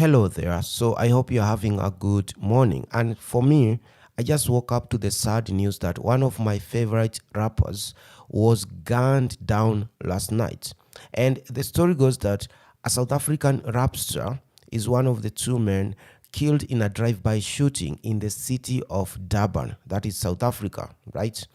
Hello there. So I hope you're having a good morning. And for me, I just woke up to the sad news that one of my favorite rappers was gunned down last night. And the story goes that a South African rap star is one of the two men killed in a drive-by shooting in the city of Durban, that is South Africa, right?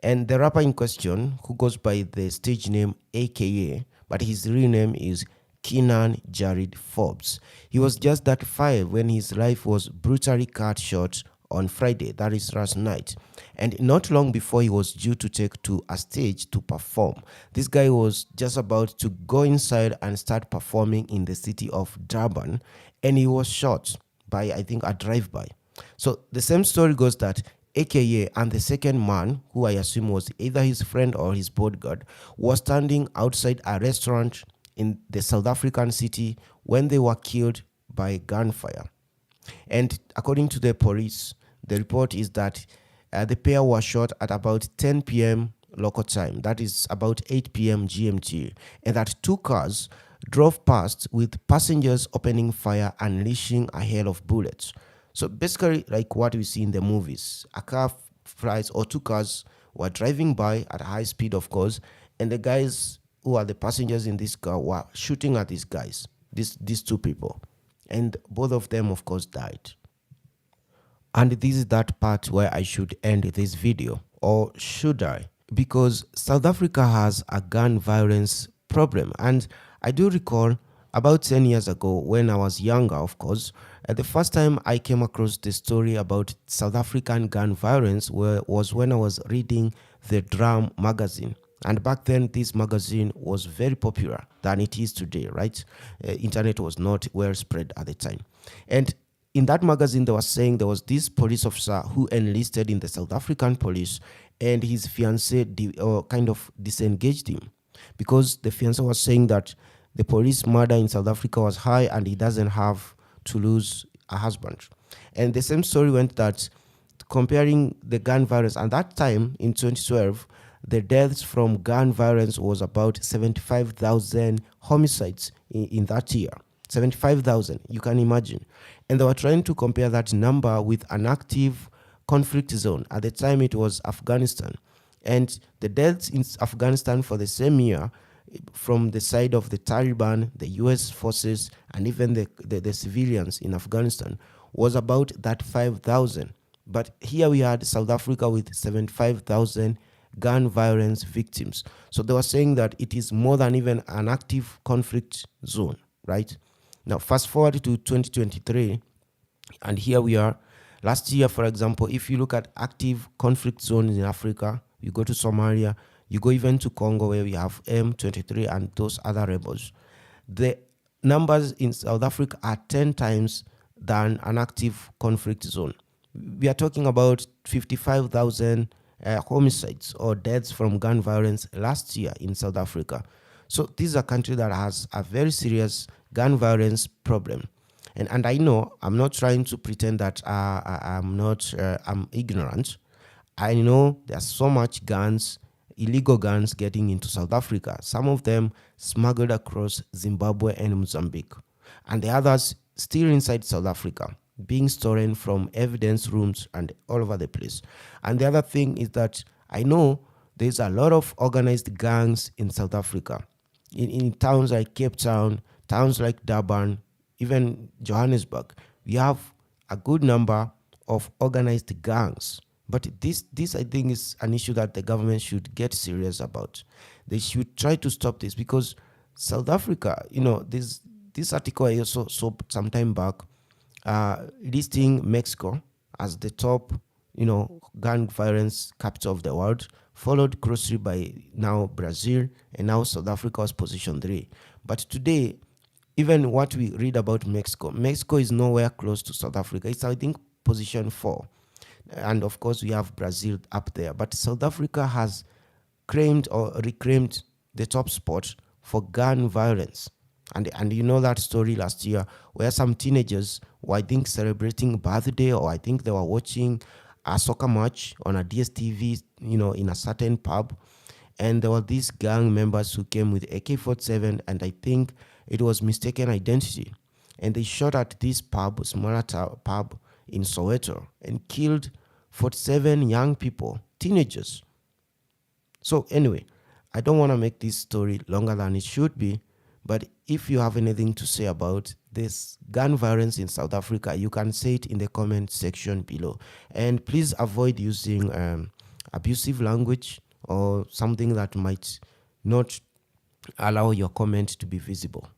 And the rapper in question, who goes by the stage name AKA, but his real name is Keenan Jared Forbes. He was just 35 when his life was brutally cut short on Friday, that is last night. And not long before he was due to take to a stage to perform, this guy was just about to go inside and start performing in the city of Durban, and he was shot by, I think, a drive-by. So the same story goes that AKA and the second man, who I assume was either his friend or his bodyguard, was standing outside a restaurant in the South African city when they were killed by gunfire. And according to the police, the report is that the pair were shot at about 10 p.m. local time, that is about 8 p.m. GMT, and that two cars drove past with passengers opening fire, unleashing a hail of bullets. So basically, like what we see in the movies, a car flies or two cars were driving by at a high speed, of course, and the guys who are the passengers in this car were shooting at these guys, these two people, and both of them, of course, died. And this is that part where I should end this video, or should I? Because South Africa has a gun violence problem. And I do recall about 10 years ago when I was younger, of course, the first time I came across the story about South African gun violence was when I was reading the Drum magazine. And back then, this magazine was very popular than it is today, right? Internet was not well spread at the time. And in that magazine, they were saying there was this police officer who enlisted in the South African police, and his fiancée kind of disengaged him because the fiancée was saying that the police murder in South Africa was high and he doesn't have to lose a husband. And the same story went that comparing the gun violence, and that time in 2012, the deaths from gun violence was about 75,000 homicides in that year. 75,000, you can imagine. And they were trying to compare that number with an active conflict zone. At the time, it was Afghanistan. And the deaths in Afghanistan for the same year, from the side of the Taliban, the US forces, and even the civilians in Afghanistan, was about that 5,000. But here we had South Africa with 75,000 gun violence victims. So they were saying that it is more than even an active conflict zone, right? Now, fast forward to 2023, and here we are. Last year, for example, if you look at active conflict zones in Africa, you go to Somalia, you go even to Congo where we have M23 and those other rebels. The numbers in South Africa are 10 times than an active conflict zone. We are talking about 55,000 homicides or deaths from gun violence last year in South Africa. So this is a country that has a very serious gun violence problem. And I know I'm not trying to pretend that I'm ignorant. I know there's so much guns, illegal guns getting into South Africa. Some of them smuggled across Zimbabwe and Mozambique, and the others still inside South Africa, being stolen from evidence rooms and all over the place. And the other thing is that I know there's a lot of organized gangs in South Africa, in towns like Cape Town, towns like Durban, even Johannesburg. We have a good number of organized gangs. But this I think is an issue that the government should get serious about. They should try to stop this because South Africa, this article I also saw some time back, listing Mexico as the top, gun violence capital of the world, followed closely by now Brazil, and now South Africa was position 3. But today, even what we read about Mexico is nowhere close to South Africa. It's, I think, position 4. And of course, we have Brazil up there. But South Africa has claimed or reclaimed the top spot for gun violence. And you know that story last year where some teenagers were, I think, celebrating birthday, or I think they were watching a soccer match on a DSTV, in a certain pub. And there were these gang members who came with AK-47, and I think it was mistaken identity. and they shot at this pub, smaller pub in Soweto, and killed 47 young people, teenagers. So anyway, I don't want to make this story longer than it should be, but if you have anything to say about this gun violence in South Africa, you can say it in the comment section below. And please avoid using abusive language or something that might not allow your comment to be visible.